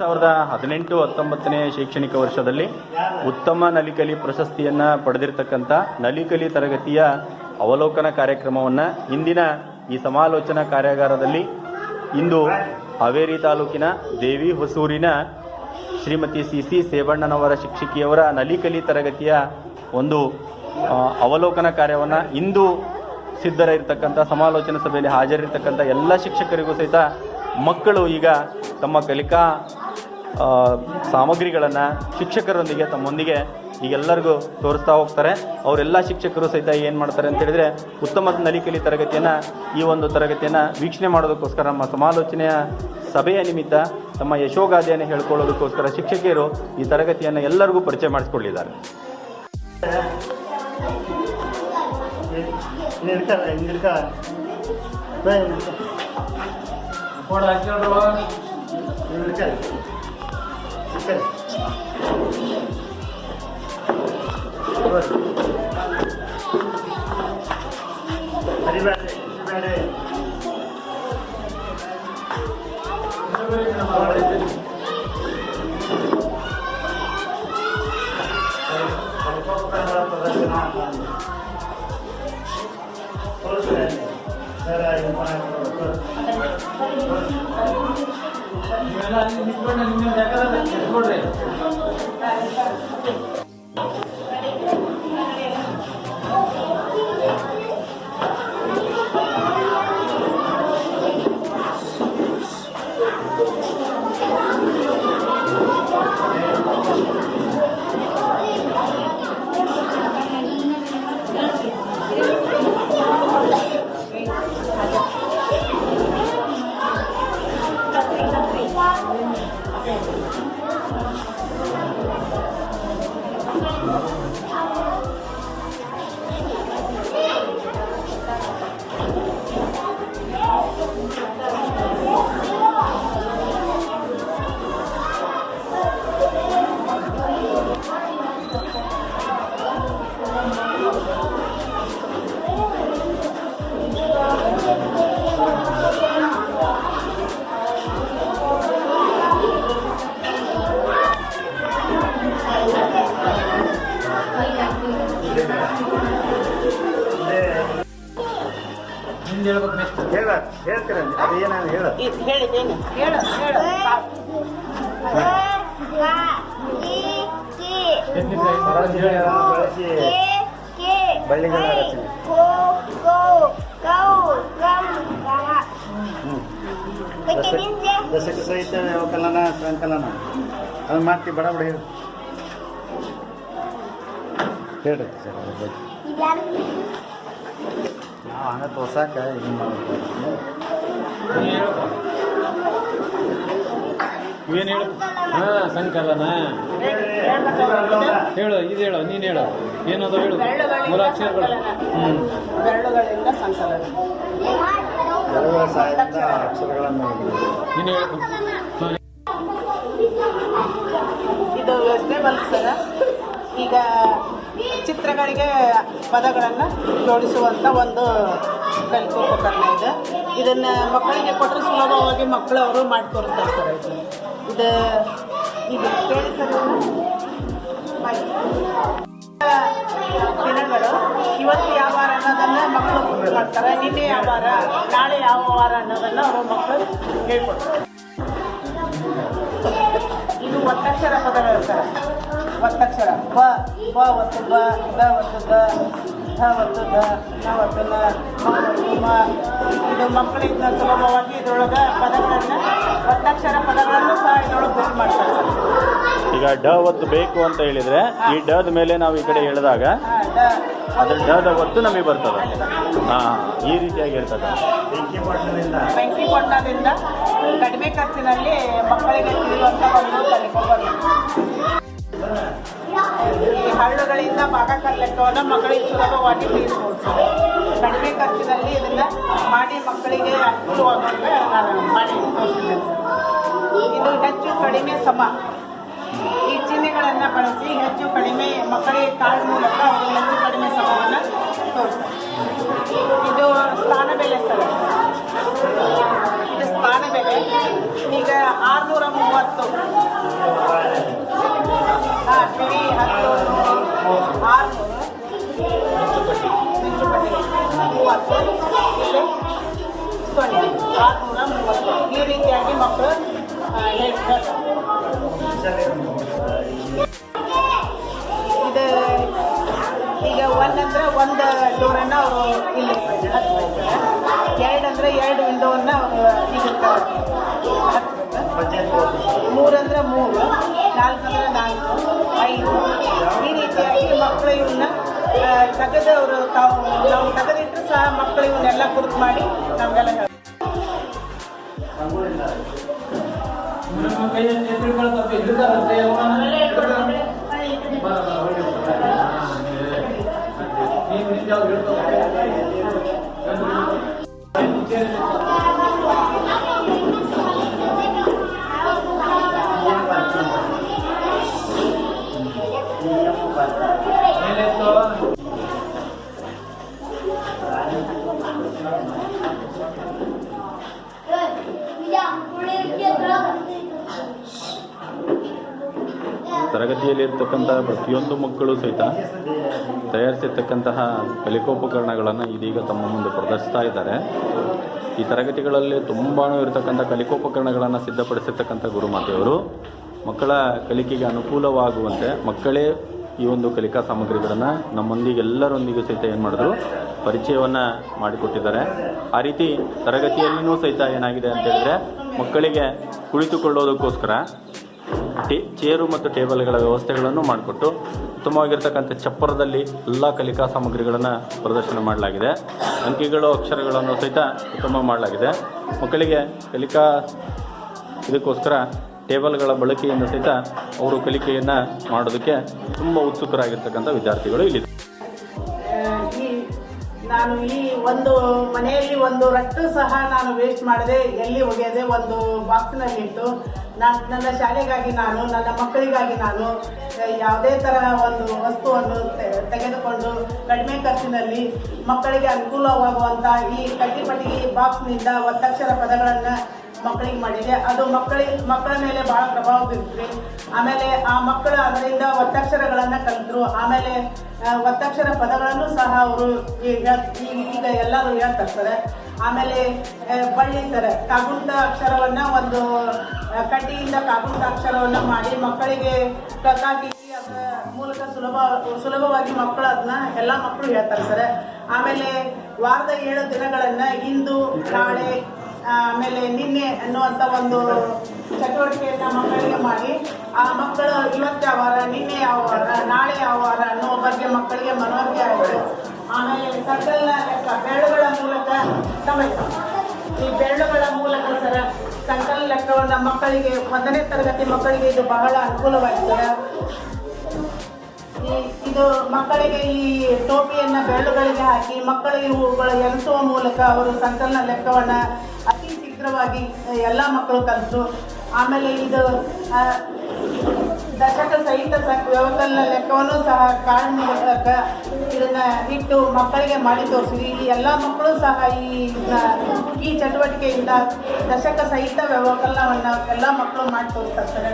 2018-19ನೇ ಶೈಕ್ಷಣಿಕ ವರ್ಷದಲ್ಲಿ ಉತ್ತಮ ನಲಿಕಲಿ ಪ್ರಶಸ್ತಿಯನ್ನು ಪಡೆದಿರತಕ್ಕಂಥ ನಲಿಕಲಿ ತರಗತಿಯ ಅವಲೋಕನ ಕಾರ್ಯಕ್ರಮವನ್ನು ಇಂದಿನ ಈ ಸಮಾಲೋಚನಾ ಕಾರ್ಯಾಗಾರದಲ್ಲಿ ಇಂದು ಹಾವೇರಿ ತಾಲೂಕಿನ ದೇವಿ ಹೊಸೂರಿನ ಶ್ರೀಮತಿ ಸಿ ಸೇಬಣ್ಣನವರ ಶಿಕ್ಷಕಿಯವರ ನಲಿಕಲಿ ತರಗತಿಯ ಒಂದು ಅವಲೋಕನ ಕಾರ್ಯವನ್ನು ಇಂದು ಸಿದ್ಧರಿರ್ತಕ್ಕಂಥ ಸಮಾಲೋಚನಾ ಸಭೆಯಲ್ಲಿ ಹಾಜರಿರ್ತಕ್ಕಂಥ ಎಲ್ಲ ಶಿಕ್ಷಕರಿಗೂ ಸಹಿತ ಮಕ್ಕಳು ಈಗ ತಮ್ಮ ಕಲಿಕಾ ಸಾಮಗ್ರಿಗಳನ್ನು ಶಿಕ್ಷಕರೊಂದಿಗೆ ತಮ್ಮೊಂದಿಗೆ ಈಗೆಲ್ಲರಿಗೂ ತೋರಿಸ್ತಾ ಹೋಗ್ತಾರೆ. ಅವರೆಲ್ಲ ಶಿಕ್ಷಕರು ಸಹಿತ ಏನು ಮಾಡ್ತಾರೆ ಅಂತ ಹೇಳಿದರೆ ಉತ್ತಮ ನಲಿಕಲಿ ತರಗತಿಯನ್ನು ಈ ಒಂದು ತರಗತಿಯನ್ನು ವೀಕ್ಷಣೆ ಮಾಡೋದಕ್ಕೋಸ್ಕರ ನಮ್ಮ ಸಮಾಲೋಚನೆಯ ಸಭೆಯ ನಿಮಿತ್ತ ತಮ್ಮ ಯಶೋಗಾಥೆಯನ್ನು ಹೇಳ್ಕೊಳ್ಳೋದಕ್ಕೋಸ್ಕರ ಶಿಕ್ಷಕಿಯರು ಈ ತರಗತಿಯನ್ನು ಎಲ್ಲರಿಗೂ ಪರಿಚಯ ಮಾಡಿಸ್ಕೊಳ್ಳಿದ್ದಾರೆ. ಬಳ್ಳಿಗಳ ರಚನೆ ದಶಕ ಸಹಿತ ವ್ಯವಕಲನ ಸಂಕಲನ ಅದು ಮಾಡ್ತೀವಿ. ಬಡ ಬಡ ಹೇಳ್ರಿ ಸರ್ ನಾವು ಹಂಗೆ ತೋರ್ಸಾಕ ಇದನ್ನು ಮಾಡ್ತೀವಿ. ಏನು ಹೇಳು? ಸಂಕಲನ ಹೇಳು, ಇದು ಹೇಳು, ನೀನು ಹೇಳು, ಏನದು ಹೇಳು, ಮೂಲ ಅಕ್ಷರಗಳು. ಬೆರಳುಗಳಿಂದ ಸಂಕಲನ, ಬೆರಳುಗಳ ಸಹಾಯದಿಂದ ಅಕ್ಷರಗಳನ್ನು ನೀನು ಹೇಳು. ಇದು ವೆಜಿಟೇಬಲ್ ಸರ. ಈಗ ಚಿತ್ರಗಳಿಗೆ ಪದಗಳನ್ನು ಜೋಡಿಸುವಂಥ ಒಂದು ಕಲಿಕಾ ಉಪಕರಣ ಇದೆ. ಇದನ್ನು ಮಕ್ಕಳಿಗೆ ಕೊಟ್ಟರೆ ಸುಲಭವಾಗಿ ಮಕ್ಕಳು ಅವರು ಮಾಡಿ ತೋರಿಸ್ತಾರೆ ಸರ್. ಇದು ಈಗ ಕೇಳಿ ಸರ್, ದಿನಗಳು ಇವತ್ತು ಯಾವ ವಾರ ಅನ್ನೋದನ್ನು ಮಕ್ಕಳು ಮಾಡ್ತಾರೆ. ನಿನ್ನೆ ಯಾವ ವಾರ, ನಾಳೆ ಯಾವ ವಾರ ಅನ್ನೋದನ್ನು ಅವರು ಮಕ್ಕಳು ಹೇಳ್ಕೊಡ್ತಾರೆ. ಇದು ಒತ್ತಕ್ಷರ ಪದಗಳು ಸರ್. ಒತ್ತಕ್ಷರ ಬ ಒತ್ತು ಬ, ದ ಒತ್ತು ದ, ಧ ಒತ್ತು ದ, ನ ಒತ್ತು ನ, ಮ ಒತ್ತು ಮ. ಇದು ಮಕ್ಕಳಿಗೆ ಸುಲಭವಾಗಿ ಇದರೊಳಗೆ ಪದಗಳನ್ನು, ಒತ್ತಕ್ಷರ ಪದಗಳನ್ನು ಸಹ ಇದರೊಳಗೆ ಗುರುತು ಮಾಡ್ತಾರೆ. ಈಗ ಡ ಒತ್ತು ಬೇಕು ಅಂತ ಹೇಳಿದರೆ ಈ ಡದ ಮೇಲೆ ನಾವು ಈ ಕಡೆ ಹೇಳಿದಾಗ ಅದ್ರ ಡದ ಒತ್ತು ನಮಗೆ ಬರ್ತದೆ. ಈ ರೀತಿಯಾಗಿ ಇರ್ತದೆ. ಬೆಂಕಿ ಪೊಟ್ಟಣದಿಂದ ಕಡಿಮೆ ಖರ್ಚಿನಲ್ಲಿ ಮಕ್ಕಳಿಗೆ ತಿಳಿಯುವಂಥ ಒಂದು ಕಲಿಕೋಬಾರ್ದು. ಈ ಹಳ್ಳುಗಳಿಂದ ಭಾಗಕರ ಲೆಕ್ಕವನ್ನು ಮಕ್ಕಳಿಗೆ ಸುಲಭವಾಗಿ ತಿಳಿಸ್ಬೋದು ಸರ್. ಕಡಿಮೆ ಖರ್ಚಿನಲ್ಲಿ ಇದನ್ನು ಮಾಡಿ ಮಕ್ಕಳಿಗೆ ಅನುಕೂಲವಾಗುವಂತೆ ನಾನು ಮಾಡಿ ತೋರಿಸಿದ್ದೇನೆ ಸರ್. ಇದು ಹೆಚ್ಚು ಕಡಿಮೆ ಸಮ. ಈ ಚಿಹ್ನೆಗಳನ್ನು ಬಳಸಿ ಹೆಚ್ಚು ಕಡಿಮೆ ಮಕ್ಕಳಿಗೆ ಕಾರ್ಡ್ ಮೂಲಕ ಅವರು ಹೆಚ್ಚು ಕಡಿಮೆ ಸಮವನ್ನು ತೋರಿಸ್ತಾರೆ. ಇದು ಸ್ಥಾನ ಬೆಲೆ ಸರ್. ಇದು ಸ್ಥಾನ ಬೆಲೆ. ಈಗ 630 10 ಪಿಡಿ 10 600 ಮಿಂಚುಪಟ್ಟಿ 30 ಇಲ್ಲಿ 630 ಈ ರೀತಿಯಾಗಿ ಮಕ್ಕಳು ಹೇಳ್ತಾರೆ. ಇದು ಈಗ ಒಂದಂದ್ರೆ ಒಂದು ಡೋರನ್ನು ಅವರು ಇಲ್ಲಿ ಹಚ್ಬೇಕು, 2 ಅಂದರೆ 2 ವಿಂಡೋವನ್ನು ಅವರು ಇದಕ್ಕೆ ಹಚ್ಬೇಕು, 3 ಅಂದರೆ 3, 4 ಅಂದರೆ 4, 5 ಈ ರೀತಿಯಾಗಿ ಮಕ್ಕಳು ಇವನ್ನ ತೆಗೆದು ಅವರು ನಾವು ತೆಗೆದಿಟ್ಟು ಸಹ ಮಕ್ಕಳು ಇವನ್ನೆಲ್ಲ ಗುರುತು ಮಾಡಿ ನಮಗೆಲ್ಲ ಹೇಳ್ತಾರೆ. ತರಗತಿಯಲ್ಲಿರ್ತಕ್ಕಂಥ ಪ್ರತಿಯೊಂದು ಮಕ್ಕಳು ಸಹಿತ ತಯಾರಿಸಿರ್ತಕ್ಕಂತಹ ಕಲಿಕೋಪಕರಣಗಳನ್ನು ಇದೀಗ ತಮ್ಮ ಮುಂದೆ ಪ್ರದರ್ಶಿಸ್ತಾ ಇದ್ದಾರೆ. ಈ ತರಗತಿಗಳಲ್ಲಿ ತುಂಬಾ ಇರತಕ್ಕಂಥ ಕಲಿಕೋಪಕರಣಗಳನ್ನು ಸಿದ್ಧಪಡಿಸಿರ್ತಕ್ಕಂಥ ಗುರುಮಾತೆಯವರು ಮಕ್ಕಳ ಕಲಿಕೆಗೆ ಅನುಕೂಲವಾಗುವಂತೆ ಮಕ್ಕಳೇ ಈ ಒಂದು ಕಲಿಕಾ ಸಾಮಗ್ರಿಗಳನ್ನು ನಮ್ಮೊಂದಿಗೆ ಎಲ್ಲರೊಂದಿಗೂ ಸಹಿತ ಏನು ಮಾಡಿದ್ರು ಪರಿಚಯವನ್ನು ಮಾಡಿಕೊಟ್ಟಿದ್ದಾರೆ. ಆ ರೀತಿ ತರಗತಿಯಲ್ಲಿಯೂ ಸಹಿತ ಏನಾಗಿದೆ ಅಂತ ಹೇಳಿದ್ರೆ ಮಕ್ಕಳಿಗೆ ಕುಳಿತುಕೊಳ್ಳೋದಕ್ಕೋಸ್ಕರ ಚೇರು ಮತ್ತು ಟೇಬಲ್ಗಳ ವ್ಯವಸ್ಥೆಗಳನ್ನು ಮಾಡಿಕೊಟ್ಟು ಉತ್ತಮವಾಗಿರ್ತಕ್ಕಂಥ ಚಪ್ಪರದಲ್ಲಿ ಎಲ್ಲ ಕಲಿಕಾ ಸಾಮಗ್ರಿಗಳನ್ನು ಪ್ರದರ್ಶನ ಮಾಡಲಾಗಿದೆ. ಅಂಕಿಗಳು ಅಕ್ಷರಗಳನ್ನು ಸಹಿತ ಉತ್ತಮ ಮಾಡಲಾಗಿದೆ. ಮಕ್ಕಳಿಗೆ ಕಲಿಕಾ ಇದಕ್ಕೋಸ್ಕರ ಟೇಬಲ್ಗಳ ಬಳಕೆಯಿಂದ ಸಹಿತ ಅವರು ಕಲಿಕೆಯನ್ನು ಮಾಡೋದಕ್ಕೆ ತುಂಬ ಉತ್ಸುಕರಾಗಿರ್ತಕ್ಕಂಥ ವಿದ್ಯಾರ್ಥಿಗಳು ಇಲ್ಲಿದೆ. ನಾನು ಈ ಒಂದು ಮನೆಯಲ್ಲಿ ಒಂದು ರಟ್ಟು ಸಹ ನಾನು ವೇಸ್ಟ್ ಮಾಡದೆ ಎಲ್ಲಿ ಒಗೆಯದೆ ಒಂದು ಬಾಕ್ಸ್ನಲ್ಲಿಟ್ಟು ನನ್ನ ಶಾಲೆಗಾಗಿ ನಾನು ನನ್ನ ಮಕ್ಕಳಿಗಾಗಿ ನಾನು ಯಾವುದೇ ತರಹ ಒಂದು ವಸ್ತುವನ್ನು ತೆಗೆದುಕೊಂಡು ಕಡಿಮೆ ಖರ್ಚಿನಲ್ಲಿ ಮಕ್ಕಳಿಗೆ ಅನುಕೂಲವಾಗುವಂಥ ಈ ಕಡ್ಡಿಪಟ್ಟಿ ಬಾಕ್ಸ್ನಿಂದ ಒತ್ತಕ್ಷರ ಪದಗಳನ್ನು ಮಕ್ಕಳಿಗೆ ಮಾಡಿದೆ. ಅದು ಮಕ್ಕಳ ಮೇಲೆ ಭಾಳ ಪ್ರಭಾವ ಬೀರ್ತದೆ. ಆಮೇಲೆ ಆ ಮಕ್ಕಳು ಅದರಿಂದ ಒತ್ತಕ್ಷರಗಳನ್ನು ಕಲಿತರು. ಆಮೇಲೆ ಒತ್ತಕ್ಷರ ಪದಗಳನ್ನು ಸಹ ಅವರು ಈಗ ಎಲ್ಲರೂ ಹೇಳ್ತಾರೆ. ಆಮೇಲೆ ಬಳ್ಳಿ ಸರ ಕಾಗುಂಟ ಅಕ್ಷರವನ್ನು ಒಂದು ಕಡ್ಡಿಯಿಂದ ಕಾಗುಂಟ ಅಕ್ಷರವನ್ನು ಮಾಡಿ ಮಕ್ಕಳಿಗೆ ಕಕ್ಕಾಕಿ ಅದರ ಮೂಲಕ ಸುಲಭವಾಗಿ ಮಕ್ಕಳು ಅದನ್ನ ಎಲ್ಲ ಮಕ್ಕಳು ಹೇಳ್ತಾರೆ ಸರ್. ಆಮೇಲೆ ವಾರದ 7 ದಿನಗಳನ್ನು ಇಂದು ನಾಳೆ ಆಮೇಲೆ ನಿನ್ನೆ ಅನ್ನುವಂಥ ಒಂದು ಚಟುವಟಿಕೆಯನ್ನು ಮಕ್ಕಳಿಗೆ ಮಾಡಿ ಆ ಮಕ್ಕಳು ಇವತ್ತು ಯಾವ ವಾರ, ನಿನ್ನೆ ಯಾವ ವಾರ, ನಾಳೆ ಯಾವ ವಾರ ಅನ್ನೋ ಬಗ್ಗೆ ಮಕ್ಕಳಿಗೆ ಮನವರಿಕೆ ಆಯಿತು. ಆಮೇಲೆ ಸರ್ಕಲ್ನ ಲೆಕ್ಕ ಬೆರಳುಗಳ ಮೂಲಕ ಈ ಬೆರಳುಗಳ ಮೂಲಕ ಸರ ಸಂಕಲ್ ಲೆಕ್ಕವನ್ನು ಮಕ್ಕಳಿಗೆ 1ನೇ ತರಗತಿ ಮಕ್ಕಳಿಗೆ ಇದು ಬಹಳ ಅನುಕೂಲವಾಗಿದೆ. ಇದು ಮಕ್ಕಳಿಗೆ ಈ ಟೋಪಿಯನ್ನು ಬೆರಳುಗಳಿಗೆ ಹಾಕಿ ಮಕ್ಕಳಿಗೆ ಇವುಗಳ ಎನಿಸುವ ಮೂಲಕ ಅವರು ಸಂಕಲನ ಲೆಕ್ಕವನ್ನು ಅತಿ ಶೀಘ್ರವಾಗಿ ಎಲ್ಲ ಮಕ್ಕಳು ಕಲಿತು. ಆಮೇಲೆ ಇದು ದಶಕ ಸಹಿತ ವ್ಯವಕಲನ ಲೆಕ್ಕವನ್ನು ಸಹ ಕಾರ್ಡ್ ಮೂಲಕ ಇದನ್ನು ಇಟ್ಟು ಮಕ್ಕಳಿಗೆ ಮಾಡಿ ತೋರಿಸಿದ್ವಿ. ಈ ಎಲ್ಲ ಮಕ್ಕಳು ಸಹ ಈ ಚಟುವಟಿಕೆಯಿಂದ ದಶಕ ಸಹಿತ ವ್ಯವಕಲನವನ್ನು ಎಲ್ಲ ಮಕ್ಕಳು ಮಾಡಿ ತೋರಿಸ್ತಾರೆ.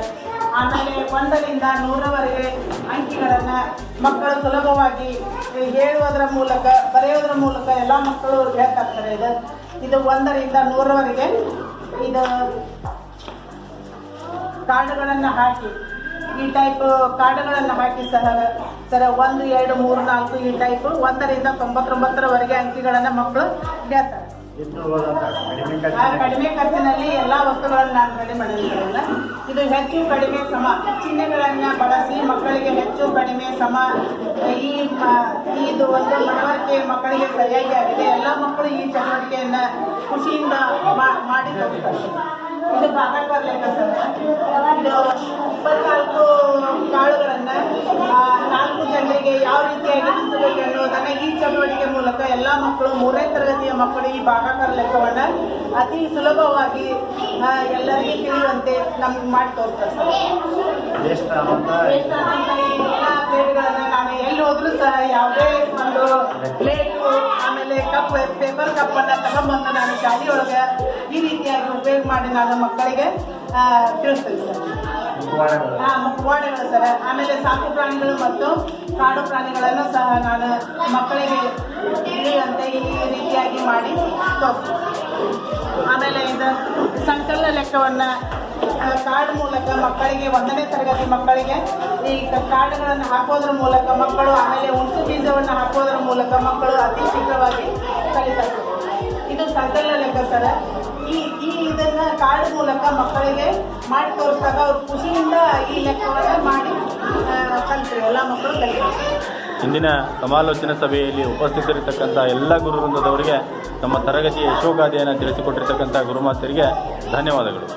ಆಮೇಲೆ 1ರಿಂದ 100ರವರೆಗೆ ಅಂಕಿಗಳನ್ನು ಮಕ್ಕಳು ಸುಲಭವಾಗಿ ಹೇಳುವುದರ ಮೂಲಕ ಬರೆಯೋದ್ರ ಮೂಲಕ ಎಲ್ಲ ಮಕ್ಕಳು ಹೇಳ್ತಾರೆ. ಇದು 1ರಿಂದ 100ರವರೆಗೆ ಇದು ಕಾರ್ಡ್ಗಳನ್ನು ಹಾಕಿ ಈ ಟೈಪ್ ಕಾರ್ಡ್ಗಳನ್ನು ಹಾಕಿ ಸಹ ಸರ 1, 2, 3, 4 ಈ ಟೈಪ್ 1ರಿಂದ 99ರವರೆಗೆ ಅಂಕಿಗಳನ್ನು ಮಕ್ಕಳು ಹೇಳ್ತಾರೆ. ಕಡಿಮೆ ಖರ್ಚಿನಲ್ಲಿ ಎಲ್ಲ ವಸ್ತುಗಳನ್ನು ನಾನು ರೆಡಿ ಮಾಡಿದ್ದೇನೆ. ಇದು ಹೆಚ್ಚು ಕಡಿಮೆ ಸಮ ಚಿಹ್ನೆಗಳನ್ನು ಬಳಸಿ ಮಕ್ಕಳಿಗೆ ಹೆಚ್ಚು ಕಡಿಮೆ ಸಮ ಇದು ಒಂದು ಮನವರಿಕೆ ಮಕ್ಕಳಿಗೆ ಸರಿಯಾಗಿ ಆಗಿದೆ. ಎಲ್ಲ ಮಕ್ಕಳು ಈ ಚಟುವಟಿಕೆಯನ್ನು ಖುಷಿಯಿಂದ ಮಾಡಿ ಹೋಗ್ತಾರೆ. ಇದು ಭಾಗಾಕಾರ ಲೆಕ್ಕ ಸರ್. ಇದು 24 ಕಾಳುಗಳನ್ನು 4 ಜನರಿಗೆ ಯಾವ ರೀತಿಯಾಗಿ ಹಂಚಬೇಕು ಅನ್ನೋದನ್ನು ಈ ಚಟುವಟಿಕೆ ಮೂಲಕ ಎಲ್ಲ ಮಕ್ಕಳು 3ನೇ ತರಗತಿಯ ಮಕ್ಕಳು ಈ ಭಾಗಾಕಾರ ಲೆಕ್ಕವನ್ನು ಅತಿ ಸುಲಭವಾಗಿ ಎಲ್ಲರಿಗೂ ತಿಳಿಯುವಂತೆ ನಮ್ಗೆ ಮಾಡಿ ತೋರಿಸ್ತಾರೆ ಸರ್. ಎಲ್ಲ ಗ್ರೇಡ್ಗಳನ್ನು ನಾನು ಎಲ್ಲಿ ಎಲ್ಲಿ ಹೋದ್ರೂ ಸಹ ಯಾವುದೇ ಒಂದು ಪ್ಲೇಟು ಆಮೇಲೆ ಕಪ್ ಪೇಪರ್ ಕಪ್ಪನ್ನು ತಗೊಂಬಂದು ನಾನು ಶಾಲೆಯೊಳಗೆ ಈ ರೀತಿಯಾಗಿ ಉಪಯೋಗ ಮಾಡಿ ನಾನು ಮಕ್ಕಳಿಗೆ ತಿಳಿಸ್ತೇನೆ ಸರ್. ಮುಖವಾಡಗಳು ಸರ್. ಆಮೇಲೆ ಸಾಕು ಪ್ರಾಣಿಗಳು ಮತ್ತು ಕಾಡು ಪ್ರಾಣಿಗಳನ್ನು ಸಹ ನಾನು ಮಕ್ಕಳಿಗೆ ತಿಳಿಯುವಂತೆ ಈ ರೀತಿಯಾಗಿ ಮಾಡಿ ತೋರಿಸ್ತೀನಿ. ಆಮೇಲೆ ಇದು ಸಂಕಲನ ಲೆಕ್ಕವನ್ನು ಕಾರ್ಡ್ ಮೂಲಕ ಮಕ್ಕಳಿಗೆ 1ನೇ ತರಗತಿ ಮಕ್ಕಳಿಗೆ ಈ ಕಾರ್ಡ್ಗಳನ್ನು ಹಾಕೋದ್ರ ಮೂಲಕ ಮಕ್ಕಳು, ಆಮೇಲೆ ಹುಣಸು ಬೀಜವನ್ನು ಹಾಕೋದ್ರ ಮೂಲಕ ಮಕ್ಕಳು ಅತಿ ಶೀಘ್ರವಾಗಿ ಕಲಿತಾರೆ. ಇದು ಸಂಕಲನ ಲೆಕ್ಕ ಸರ್. ಇದನ್ನು ಕಾರ್ಡ್ ಮೂಲಕ ಮಕ್ಕಳಿಗೆ ಮಾಡಿ ತೋರಿಸಿದಾಗ ಅವ್ರು ಖುಷಿಯಿಂದ ಈ ಲೆಕ್ಕವನ್ನು ಮಾಡಿ ಕಲಿತಾರೆ. ಎಲ್ಲ ಮಕ್ಕಳು ಕಲಿತಾರೆ. ಇಂದಿನ ಸಮಾಲೋಚನಾ ಸಭೆಯಲ್ಲಿ ಉಪಸ್ಥಿತರಿರ್ತಕ್ಕಂಥ ಎಲ್ಲ ಗುರುವೃಂದದವರಿಗೆ ನಮ್ಮ ತರಗತಿಯ ಯಶೋಗಾಥೆಯನ್ನು ತಿಳಿಸಿಕೊಟ್ಟಿರ್ತಕ್ಕಂಥ ಗುರುಮಾತರಿಗೆ ಧನ್ಯವಾದಗಳು.